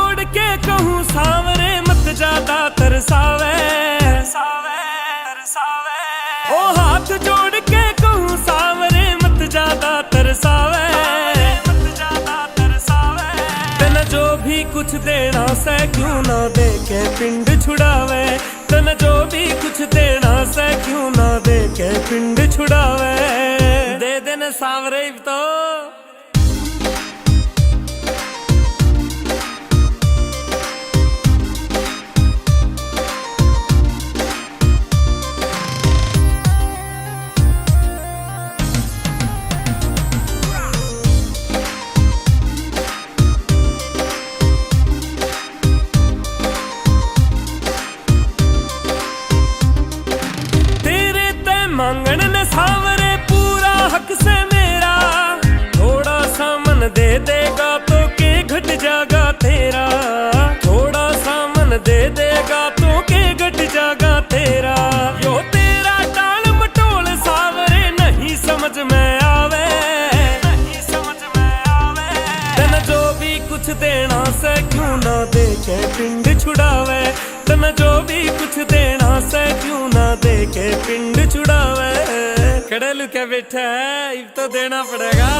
जोड़ के कहूँ सावरे मत ज्यादा तरसावे, ओ हाथ जोड़ के कहूँ सावरे मत ज्यादा तरसावे। तन जो भी कुछ देना से क्यों ना दे के पिंड छुड़ावे, तन जो भी कुछ देना से क्यों ना दे के पिंड छुड़ावे। दे देने सावरे तो मांगण ने सावरे पूरा हक से मेरा, थोड़ा सा मन दे देगा तो के घट जागा तेरा, थोड़ा सा मन दे देगा तो के घट जागा तेरा। यो तेरा टाल मटोल सावरे नहीं समझ में आवे, नहीं समझ में आवे। तन जो भी कुछ देना से क्यों ना दे के पिंड छुड़ावे, तन जो भी कुछ देना से क्यों ना दे के पिंड छुड़ावे। खड़े लुके बैठा है इब तो देना पड़ेगा।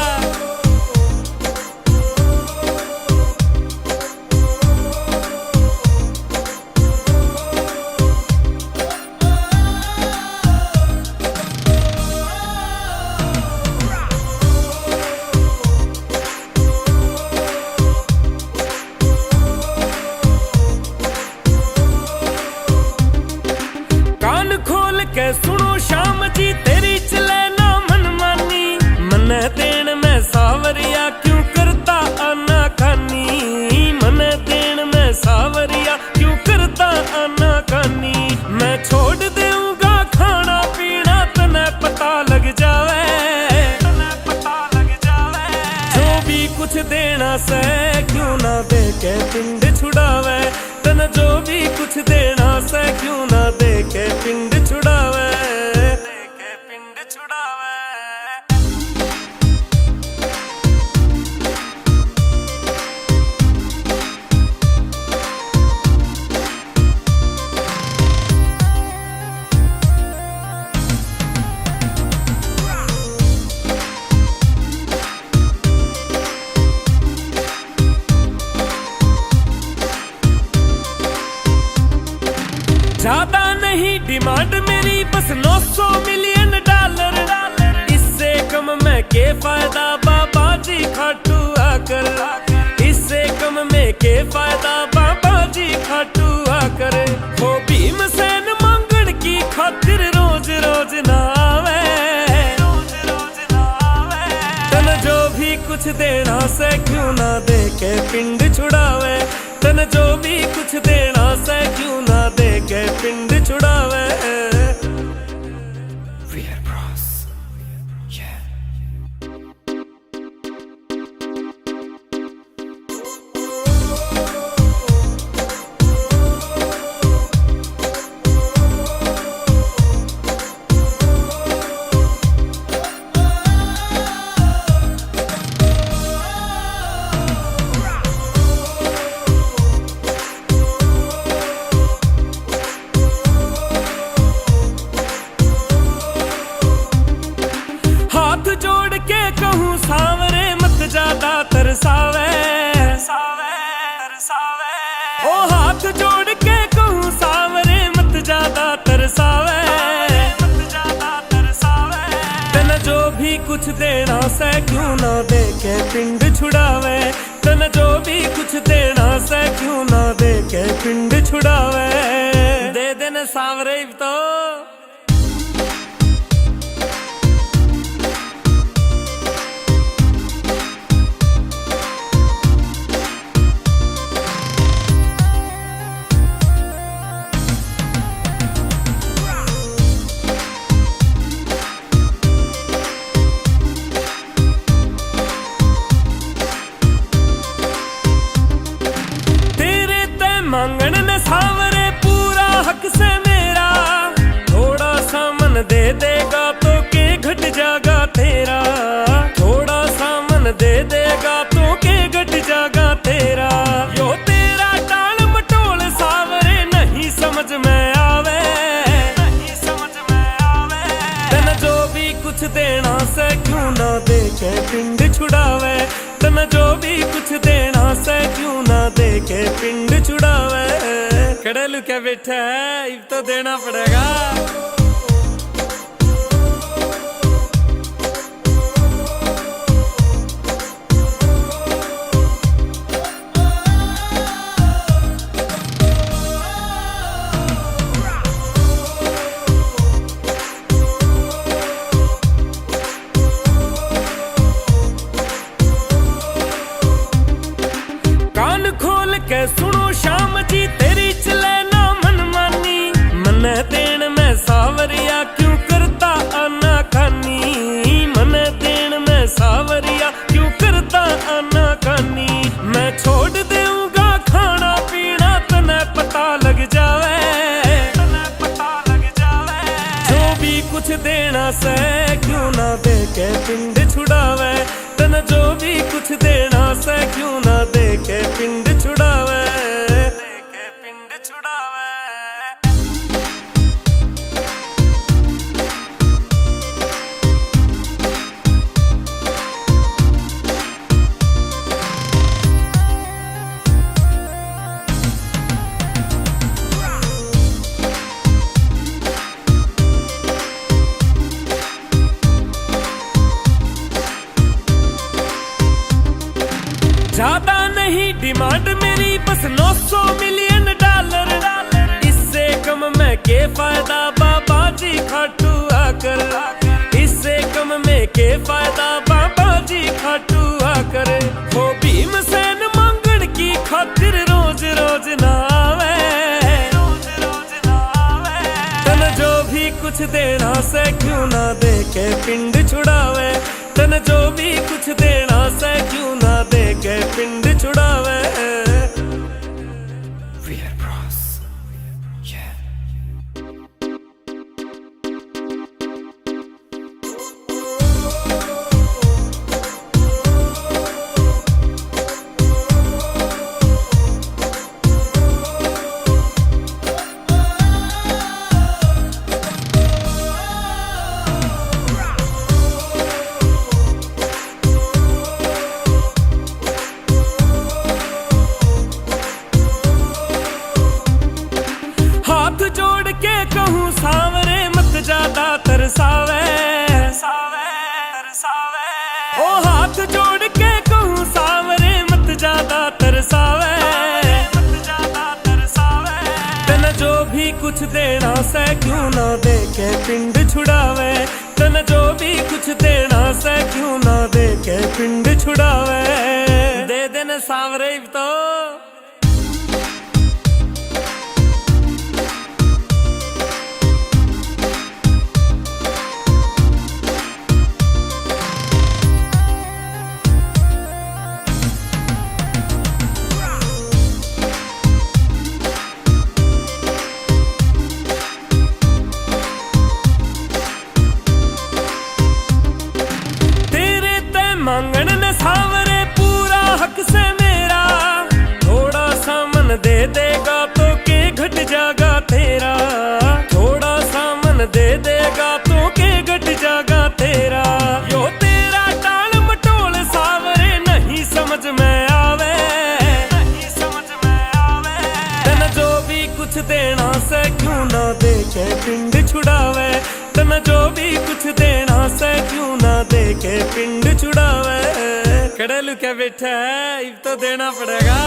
कान खोल के सुनो शाम जी तेरी चले ना मनमानी, मन देन में सावरिया क्यों करता आना खानी, मन देन में सावरिया क्यों करता आना खानी। मैं छोड़ दूंगा खाना पीना तने पता लग जावे, तने पता लग जावे। जो भी कुछ देना से क्यों ना दे के पिंड छुड़ावे, तन जो भी कुछ देना से क्यों ना दे के पिंड छुड़ावे, दे के पिंड छुड़ावे। ज्यादा नहीं डिमांड मेरी बस 900 मिलियन डॉलर, इससे कम में के फायदा बाबा जी खाटू आकर, इससे कम में के फायदा बाबा जी खाटू आकर। वो भीमसेन मांगण की खातिर रोज रोज ना आवे, रोज रोज ना आवे। तन जो भी कुछ देना से क्यों ना दे के पिंड छुड़ावे, तन जो भी कुछ देना से क्यों ना दे के पिंड छुड़ावे। हाथ जोड़ के कहूँ सावरे मत ज्यादा तरसावे, ओ हाथ जोड़ के कहूँ सावरे मत ज्यादा तरसावे। तन जो भी कुछ देना से क्यों ना दे के पिंड छुड़ावे, तन जो भी कुछ देना से क्यों ना दे के पिंड छुड़ावे। दे देने सावरे तो मांगण ने सावरे पूरा हक से मेरा, थोड़ा सा मन दे देगा तो के घट जागा तेरा, थोड़ा सा मन दे देगा तो के घट जागा तेरा। यो तेरा के पिंड छुड़ावे, तन जो भी कुछ देना से क्यों ना दे के पिंड छुड़ावे। खड़े लुके बैठा है, अब तो देना पड़ेगा। खोल के सुनो शाम जी तेरी चले ना मनमानी, मन देन में सावरिया क्यों करता आना खानी, मन देन में सावरिया क्यों करता आना खानी। मैं छोड़ दूंगा खाना पीना तने पता लग जावे, तने पता लग जावे। जो भी कुछ देना से क्यों ना दे के पिंड छुड़ावे, तन जो भी कुछ देना से क्यों ना दे के पिंड छुड़ावे, दे के पिंड छुड़ावे। ज्यादा नहीं डिमांड मेरी, बस 900 मिलियन डॉलर, इससे कम में के फायदा बाबा जी खाटू आकर, इससे कम में के फायदा बाबा जी खाटू आकर। हो भीमसेन मांगण की खातिर रोज रोज ना आवे, रोज रोज ना आवे। तन जो भी कुछ देना से क्यों ना दे के पिंड छुड़ावे, तन जो भी कुछ देना से क्यों ना दे के पिंड छुड़ावे। Weird Bros, yeah. हाथ जोड़ के कहूँ सावरे मत ज्यादा तरसावे, सावे तरसावे। ओ हाथ जोड़ के कहूँ सावरे मत ज्यादा तरसावे, मत ज्यादा तरसावे। तन जो भी कुछ देना से क्यों ना दे के पिंड छुड़ावे, तन जो भी कुछ देना से क्यों ना दे के पिंड छुड़ावे। दे देने सावरे तो मांगण ने सावरे पूरा हक से मेरा, थोड़ा सा मन दे देगा तो के घट जागा तेरा, थोड़ा सा मन दे देगा तो के घट जागा तेरा। यो तेरा टाल मटोल सावरे नहीं समझ में आवे, नहीं समझ में आवे। तन जो भी कुछ देना से क्यों ना दे के पिंड छुड़ावे, तन जो भी कुछ देना से क्यों ना दे के पिंड छुड़ावे। खड़े लुके बैठा है, अब तो देना पड़ेगा।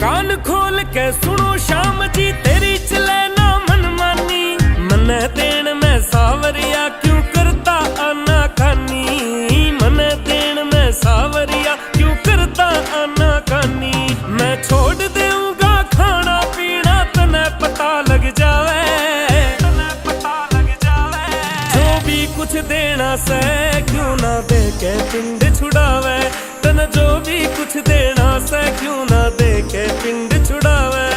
कान खोल के सुनो शाम जी तेरी चले ना मनमानी, मन देन में सावरिया क्यों करता आना खानी, मन देन में सावरिया क्यों करता आना खानी। मैं छोड़ दूंगा खाना पीना तने पता लग जावे, तने पता लग जावे। जो भी कुछ देना से क्यों ना दे के पिंड छुड़ावे, तन जो भी कुछ देना से क्यों ना दे के पिंड छुड़ावे।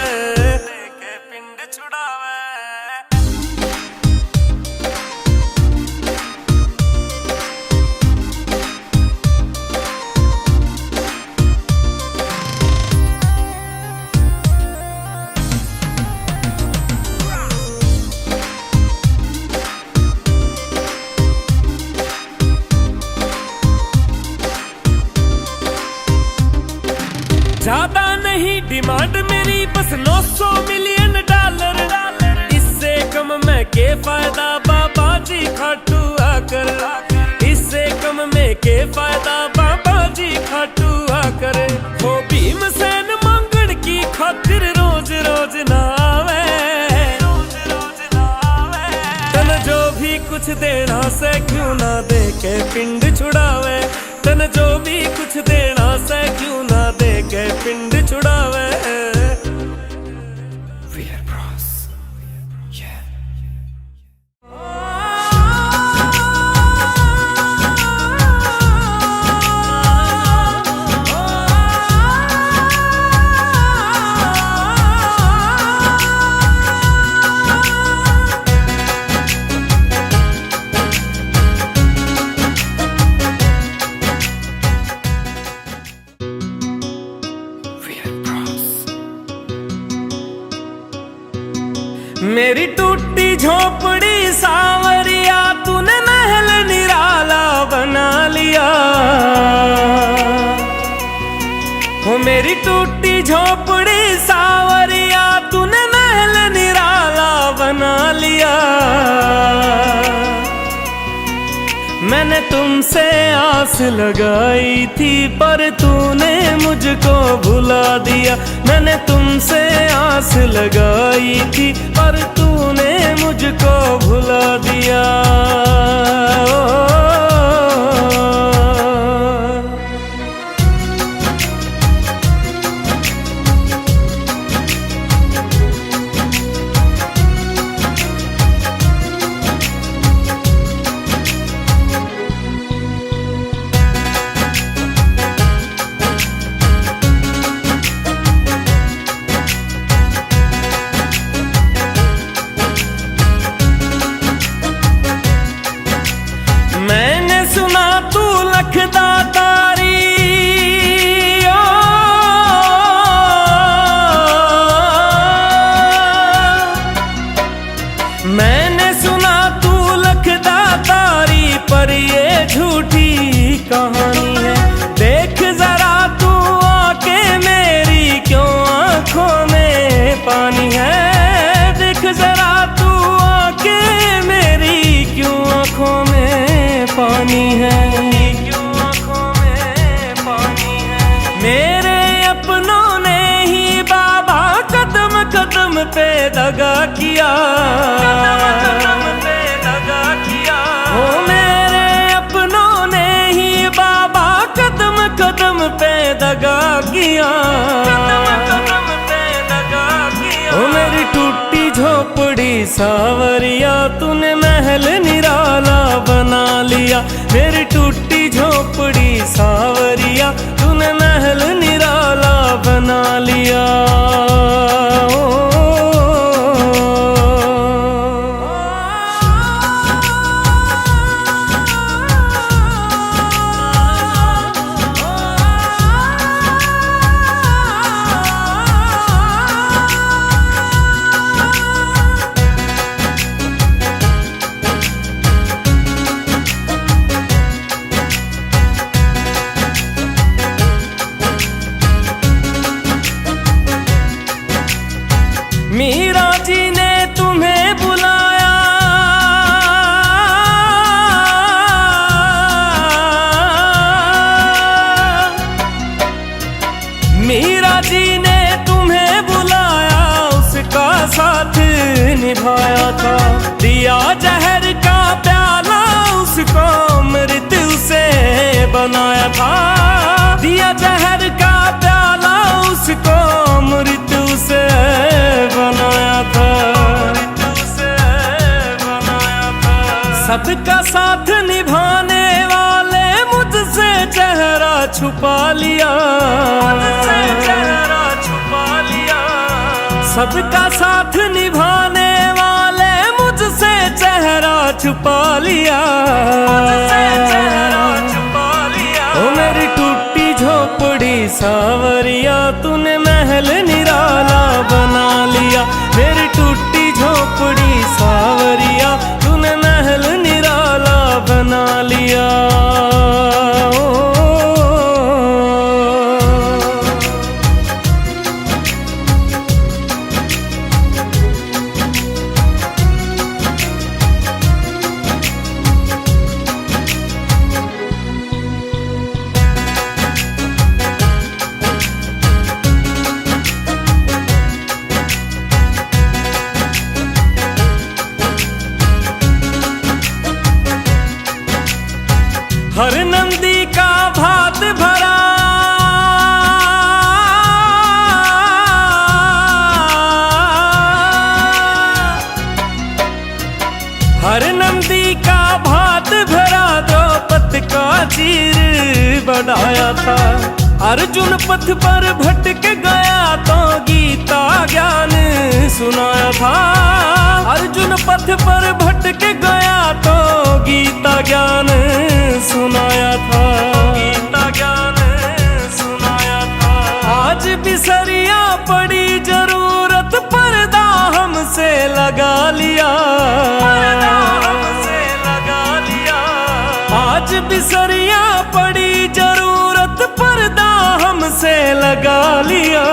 डिमांड मेरी बस 900 मिलियन डॉलर। इससे कम में के फायदा बाबा जी खाटू आकर, इससे कम में के फायदा बाबा जी खाटू आकर। वो भीमसेन मांगण की खातिर रोज रोज ना आवे, तन जो भी कुछ देना से क्यों ना दे के पिंड छुड़ावे, तन जो भी कुछ देना से क्यों ना दे के पिंड छुड़ावे। मेरी टूटी झोपड़ी सावरिया तूने महल निराला बना लिया, हो मेरी टूटी झोपड़ी सावरिया तूने महल निराला बना लिया। मैंने तुमसे आस लगाई थी पर तूने मुझको भुला दिया, मैंने तुमसे आस लगाई थी पर तूने मुझको भुला दिया। मैंने सुना तू लखदा तारी, ओ मैंने सुना तू लखदा तारी पर ये झूठी कहानी है। देख जरा तू आके मेरी क्यों आंखों में पानी है, देख जरा तू आके मेरी क्यों आंखों में पानी है, क्यों आंखों में पानी है। मेरे अपनों ने ही बाबा कदम कदम पे दगा किया, कदम पे दगा किया। ओ मेरे अपनों ने ही बाबा कदम कदम पे दगा किया, कदम पे दगा किया। ओ मेरी टूटी झोपड़ी सावरिया तूने महल निराला बना लिया, मेरी टूटी झोपड़ी सावरिया तूने महल निराला बना लिया। मीरा जी ने तुम्हें बुलाया, मीरा जी ने तुम्हें बुलाया, उसका साथ निभाया था। दिया जहर का प्याला उसको मृत्यु से बनाया था, दिया जहर का प्याला उसको मृत्यु से बनाया था, सबका साथ निभाने वाले मुझसे चेहरा छुपा लिया, मुझसे चेहरा छुपा लिया। सबका साथ निभाने वाले मुझसे चेहरा छुपा लिया, मुझसे चेहरा छुपा लिया। ओ मेरी टूटी झोपड़ी सावरिया तूने महल निराला बना लिया, मेरी टूटी झोपड़ी सावरिया तूने महल निराला बना लिया। हर नंदी का भात भरा, हर नंदी का भात भरा, द्रौपद का चीर बढ़ाया था। अर्जुन पथ पर भटक गया तो गीता ज्ञान सुनाया था। अर्जुन पथ पर भटक गया तो गीता ज्ञान सुनाया था। गीता ज्ञान सुनाया था। आज बिसरिया पड़ी जरूरत, पर्दा हमसे लगा लिया। आज बिसरिया पड़ी जरूरत, पर्दा हमसे लगा लिया।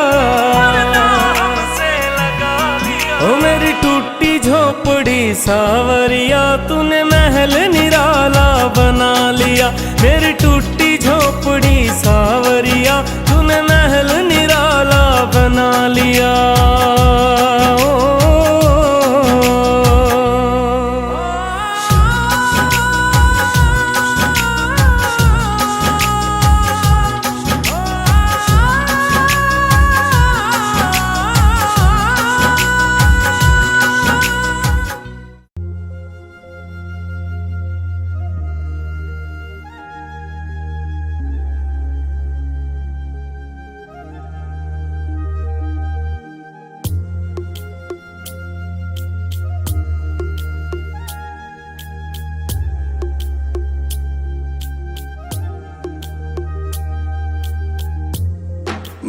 ओ मेरी टूटी झोपड़ी सावरिया, तूने महल निराला बना लिया। मेरी टूटी झोपड़ी सावरिया, तूने महल निराला बना लिया।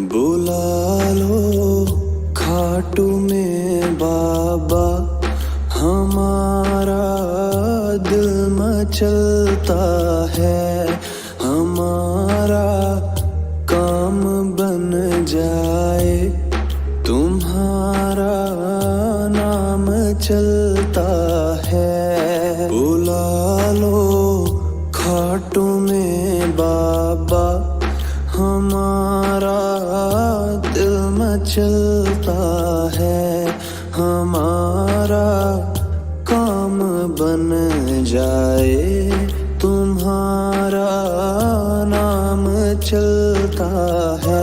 बुला लो खाटू में बाबा, हमारा दिल मचलता है। हमारा काम बन जाए, तुम्हारा नाम चलता है। बुला लो खाटू में बाबा, हमारा दिल मचलता है। हमारा काम बन जाए, तुम्हारा नाम चलता है।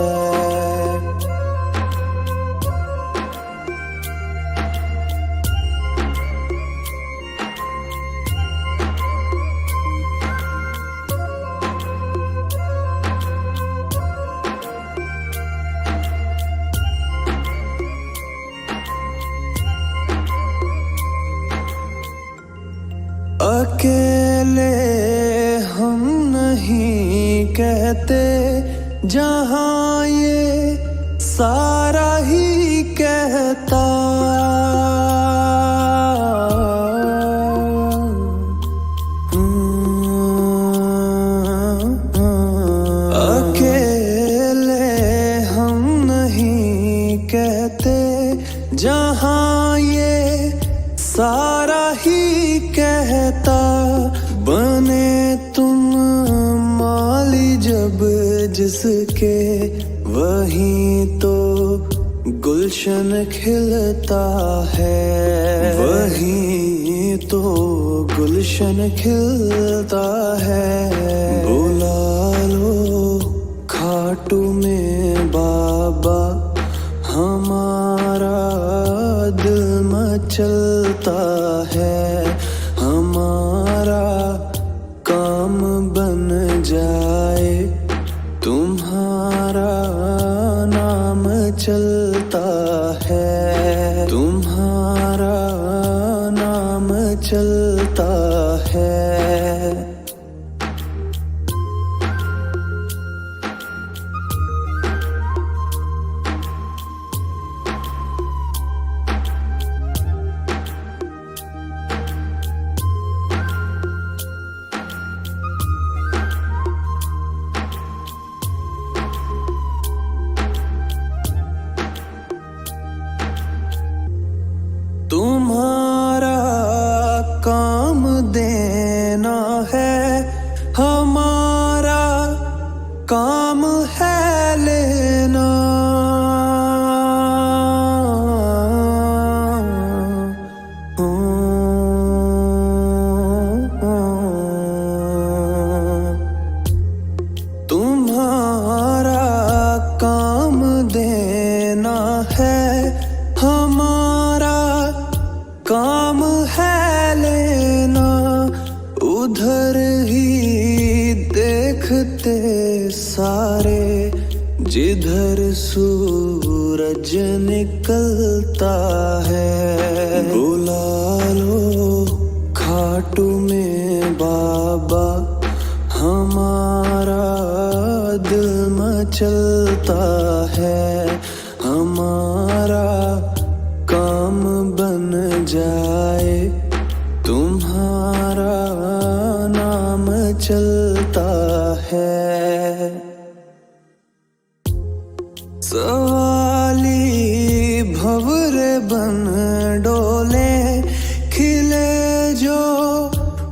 अकेले हम नहीं कहते, जहाँ ये सारा ही कहता। अकेले हम नहीं कहते, जहाँ ये सारा ही कहता। बने तुम माली जब जिसके, वहीं तो गुलशन खिलता है। वहीं तो गुलशन खिलता है। बुला लो खाटू में बाबा, हमारा दिल मचलता है। हमारा काम बन जाए, तुम्हारा नाम चलता है। तुम्हारा नाम चलता है। तुम्हारा काम देना है, हमारा काम है लेना। उधर ही देखते सारे जिधर सूरज निकलता है। बुला लो खाटू में बाबा, हमारा दिल मचलता है। हमारा काम बन जाए, तुम्हारा नाम चलता है। सवाली भंवरे बन डोले, खिले जो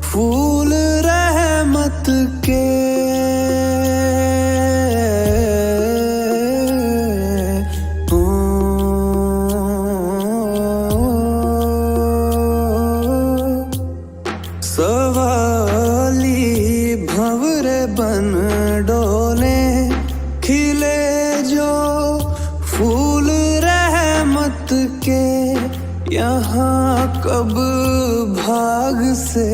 फूल रहमत के। सवाली भंवरे बन डोले, खिले जो फूल रहमत के। यहाँ कब भाग से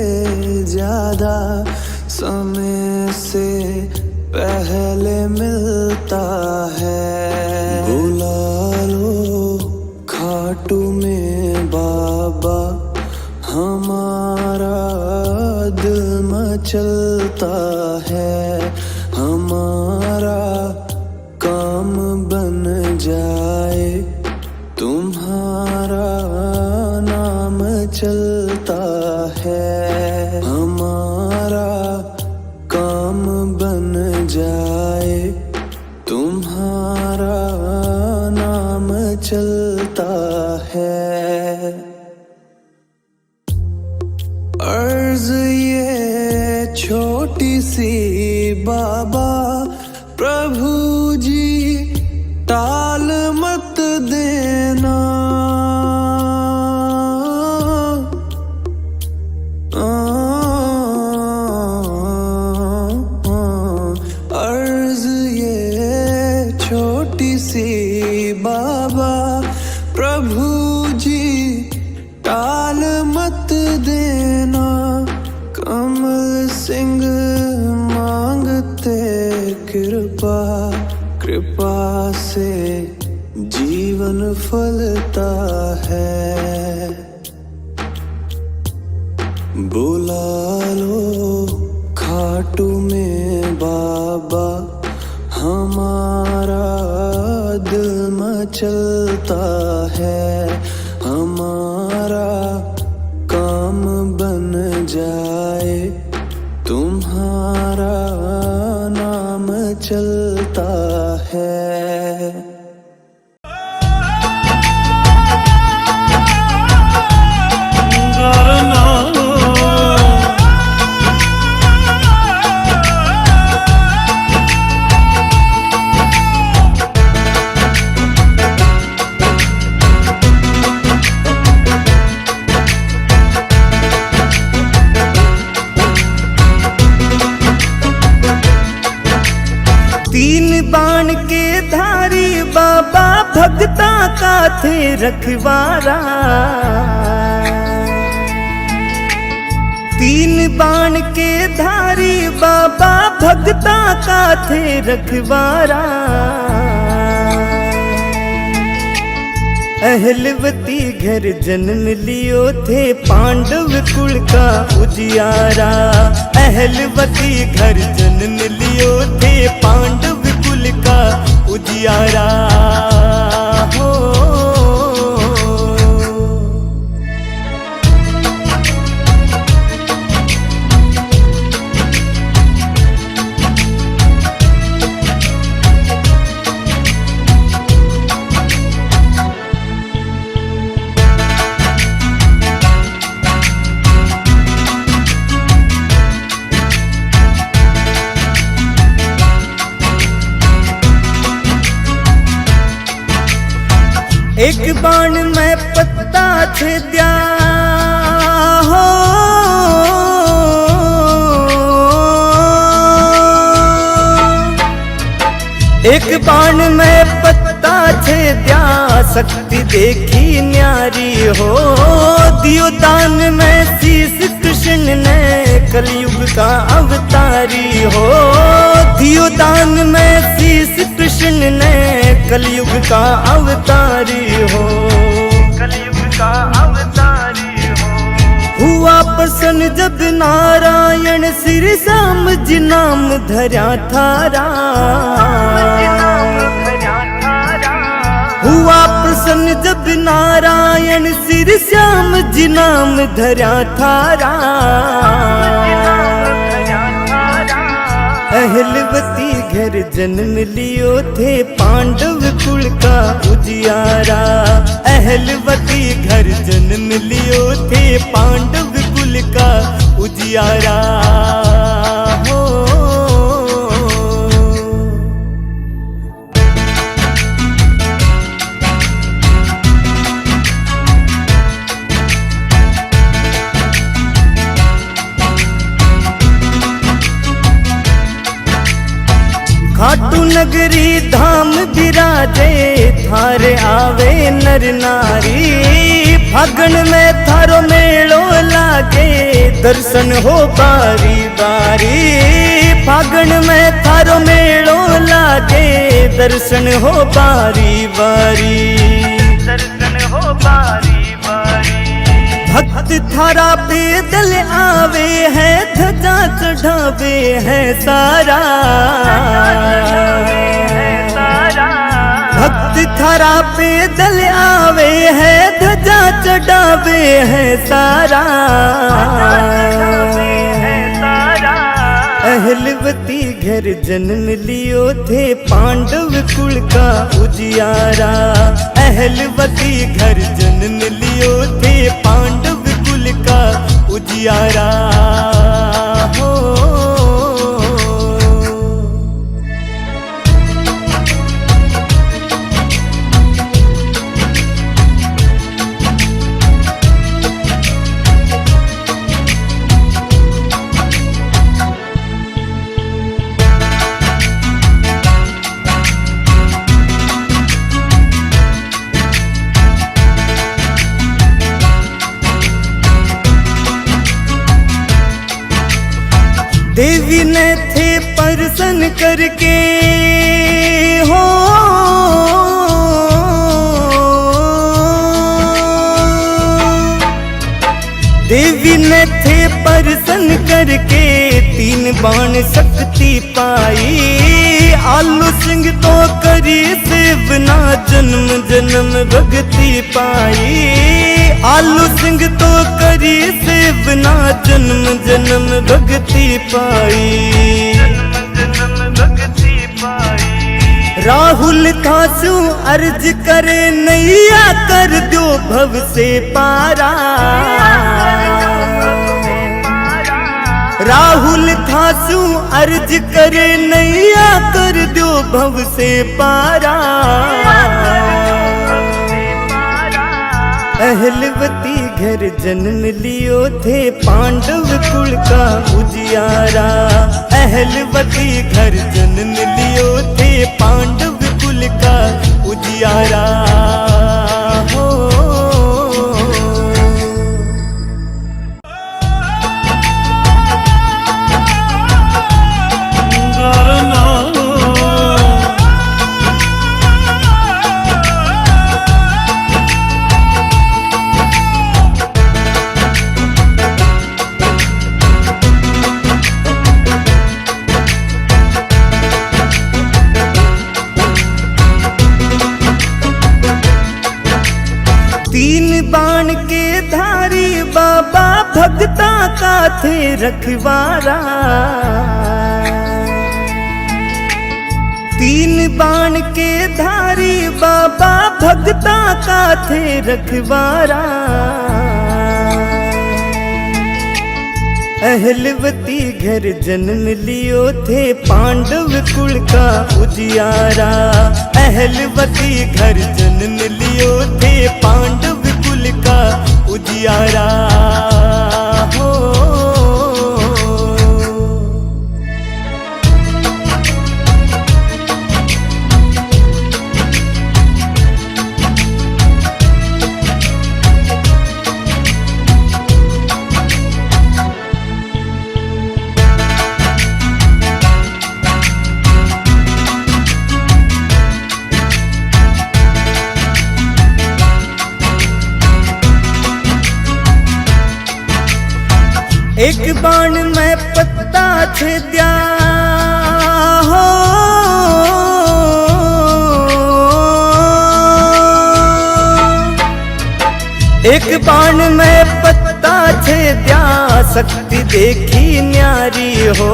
ज्यादा समय से पहले मिलता है। बुला लो खाटू में बाबा, हमारा दिल मचलता है। हमारा काम बन जाए, तुम्हारा नाम चलता है। हमारा काम बन जाए, तुम्हारा नाम चलता है। अर्ज ये छोटी सी बाबा, प्रभु जी टाल मत देना। अर्ज ये छोटी सी बाबा, प्रभु जी टाल मत देना। कमल सिंह मांगते कृपा, कृपा से जीवन फलता है। बुला लो खाटू में बाबा, हमारा दिल मचलता है। हमारा काम बन जाए, तुम्हारा नाम चलता है। तीन बाण के धारी बाबा, भगता का थे रखवारा। तीन बाण के धारी बाबा, भगता का थे रखवारा। अहलवती घर जन्म लियो थे, पांडव कुल का उजियारा। अहलवती घर जन्म लियो थे, पांडव कुल का उजियारा हो। एक बाण में पत्ता छेद्या हो, एक बाण में पत्ता छेद्या। शक्ति देखी न्यारी हो, दियो दान में शीश कृष्ण ने कलयुग का अवतारी हो। दियो दान में शीश कृष्ण ने कलयुग का अवतारी हो। कलयुग का अवतारी हो। हुआ प्रसन्न जब नारायण श्री श्याम जी नाम धरा थारा। हुआ प्रसन्न जब नारायण श्री श्याम जी नाम धरा थारा। अहलवती घर जन्म लियो थे पांडव कुल का उजियारा। अहलवती घर जन्म लियो थे पांडव कुल का उजियारा हो। खाटू नगरी धाम बिराजे थारे आवे नर नारी। फागण में थारो मेलो लागे दर्शन हो बारी बारी। फागण में थारो मेलो लागे दर्शन हो बारी बारी। दर्शन हो बारी बारी। भक्त थारा पैदल आवे हैं ध्वजा चढ़ावे हैं सारा। भक्त थारा पैदल आवे हैं ध्वजा चढ़ावे हैं सारा। अहलवती घर जन्म लियो थे पांडव कुल का उजियारा। अहलवती घर जन्म लियो थे पांडव कुल का उजियारा हो। देवी ने थे प्रसन्न करके हो। देवी ने थे प्रसन्न करके तीन बाण शक्ति पाई। आलू सिंह तो करी सेवना जन्म जन्म भक्ति पाई। आलू सिंह तो करी सेवना जन्म जन्म भक्ति पाई। राहुल थासु अर्ज करे नैया कर दो भव से पारा। राहुल थासु अर्ज करे नैया कर दो भव से पारा। अहलवती घर जन्म लियो थे पांडव कुल का उजियारा। अहलवती घर जन्म लियो थे पांडव कुल का उजियारा हो। तीन बाण के धारी बाबा भगता का थे रखवारा। तीन बाण के धारी बाबा भगता का थे रखवारा। अहलवती घर जन्म लियो थे पांडव कुल का उजियारा। अहलवती घर जन्म लियो थे पांडव कुल का उजियारा हो। एक बाण में पत्ता छेद्या हो, एक बाण में पत्ता छेद्या, शक्ति देखी न्यारी हो।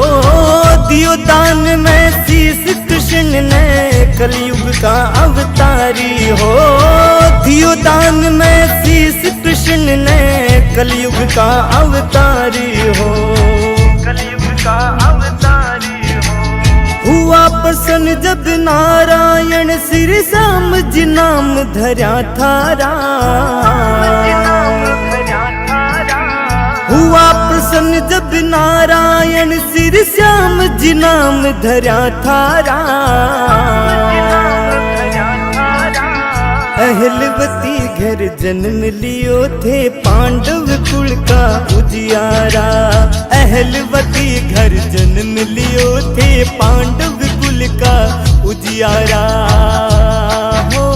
दियो दान में शीश कृष्ण ने, कलयुग का अवतारी हो। दियो दान में शीश कृष्ण ने, कलयुग का अवतारी हो, कलयुग का अवतारी हो। हुआ प्रसन्न जब नारायण श्री श्याम जी नाम धर्या थारा, हुआ प्रसन्न जब नारायण श्री श्याम जी नाम धर्या थारा। अहलवती घर जन्म लियो थे, पांडव कुल का उजियारा। अहलवती घर जन्म लियो थे, पांडव कुल का उजियारा हो।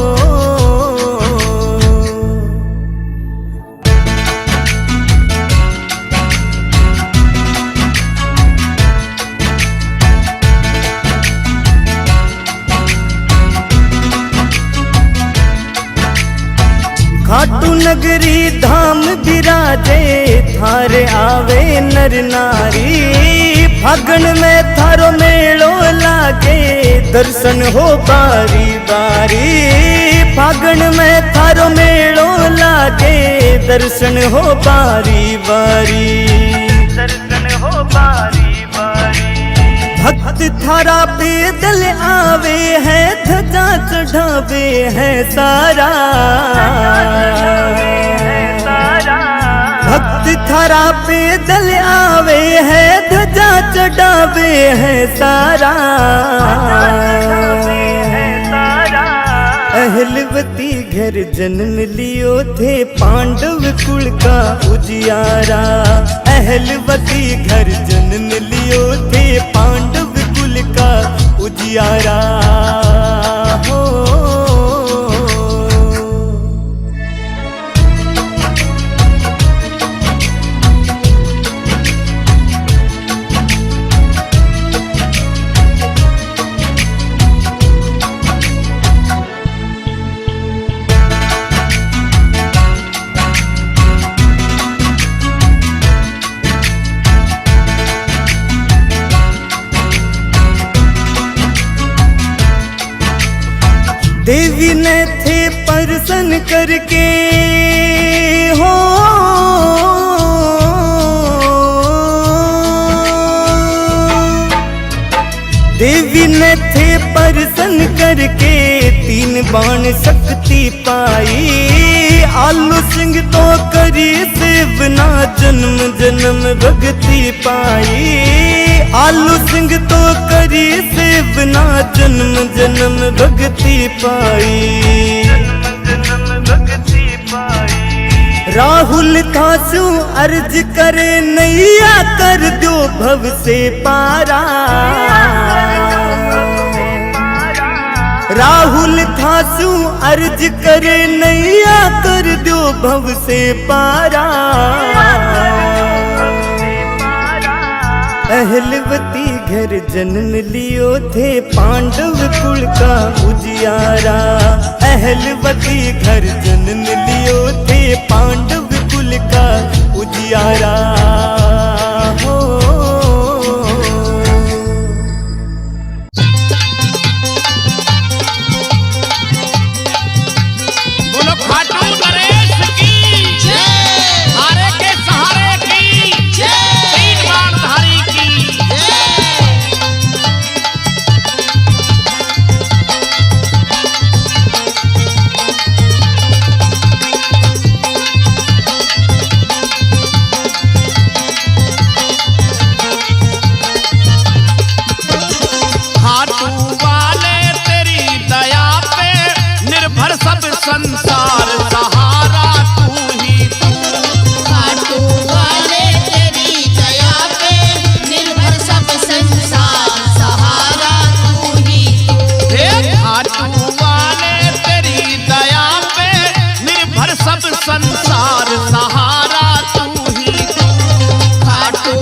खाटू नगरी धाम बिराजे, थारे आवे नर नारी। फागण में थारो मेलो लागे, दर्शन हो बारी बारी। फागण में थारो मेलो लागे, दर्शन हो बारी बारी, दर्शन हो बारी बारी। भक्त थारा पैदल आवे हैं, ध्वजा चढ़ावे हैं सारा। भक्त थारा पैदल आवे हैं, ध्वजा चढ़ावे हैं सारा। अहलवती घर जन्म लियो थे, पांडव कुल का उजियारा। अहलवती घर जन्म लियो थे, पांडव कुल का उजियारा हो। देवी ने थे प्रसन्न करके हो, देवी ने थे प्रसन्न करके, तीन बाण शक्ति पाई। आलू सिंह तो करी सेवना, जन्म जन्म भक्ति पाई। आलू सिंह तो करी सेवना, जन्म जन्म भक्ति पाई, जन्म भक्ति पाई। राहुल थासु अर्ज करे, नैया कर दो भव से पारा। राहुल थासु अर्ज करे, नैया कर दो भव से पारा। अहलवती घर जन्म लियो थे, पांडव कुल का उजियारा। अहलवती घर जन्म लियो थे, पांडव कुल का उजियारा हो। संसार सहारा तू ही तू, खाटू वाले तेरी दया पे निर्भर सब संसार सहारा तू ही तू। हे खाटू वाले तेरी दया पे निर्भर सब संसार सहारा तू ही तू। खाटू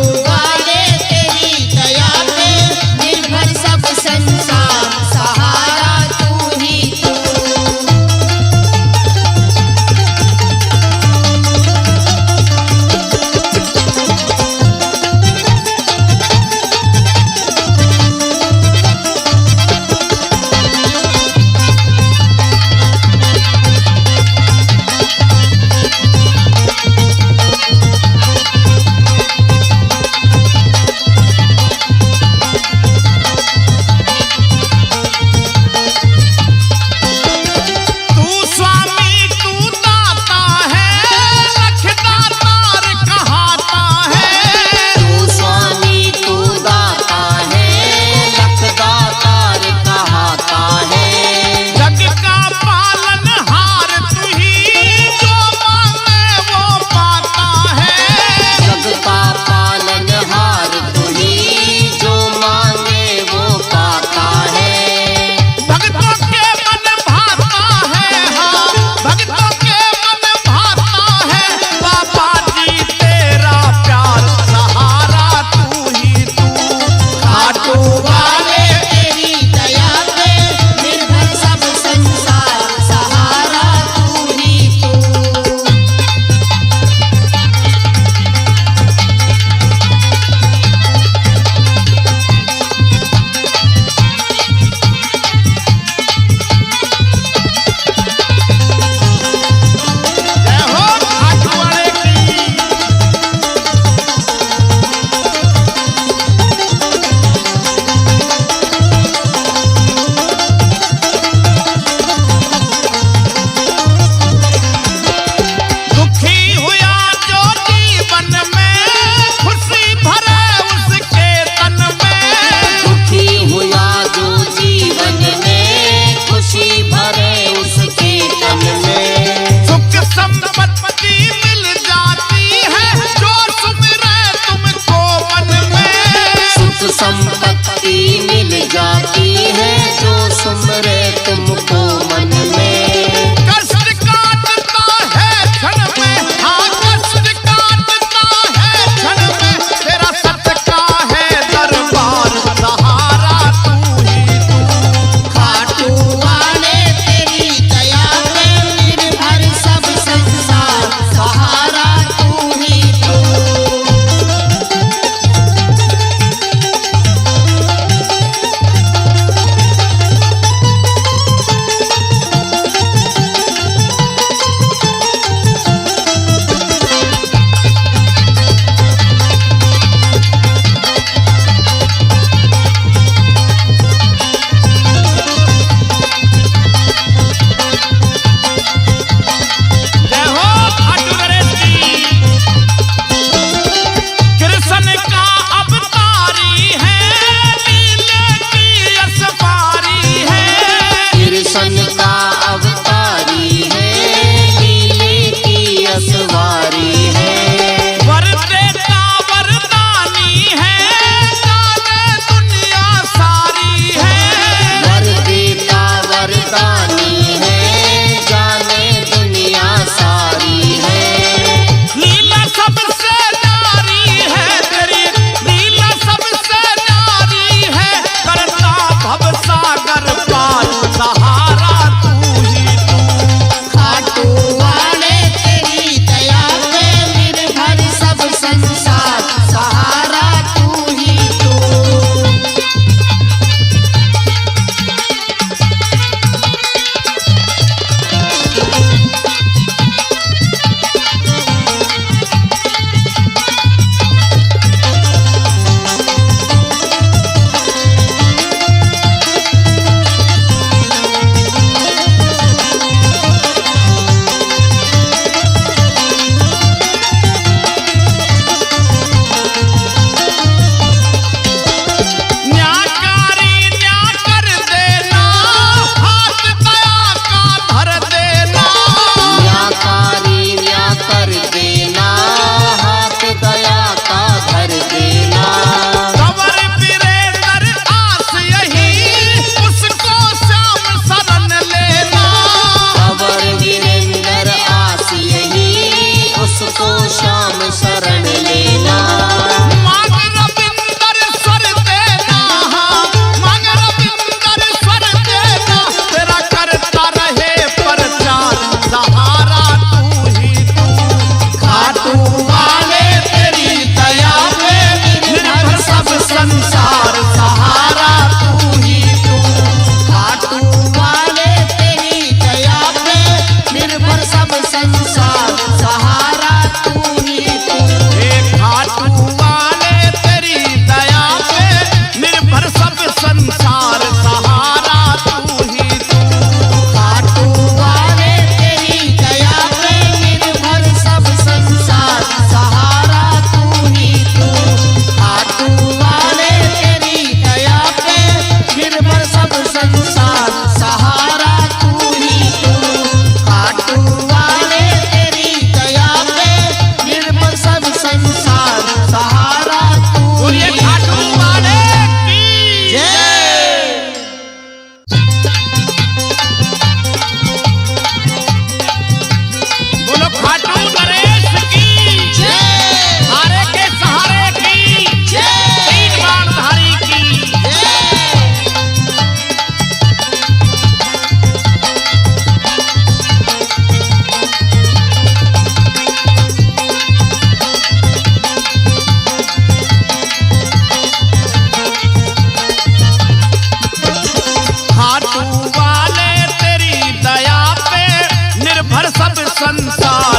संसार।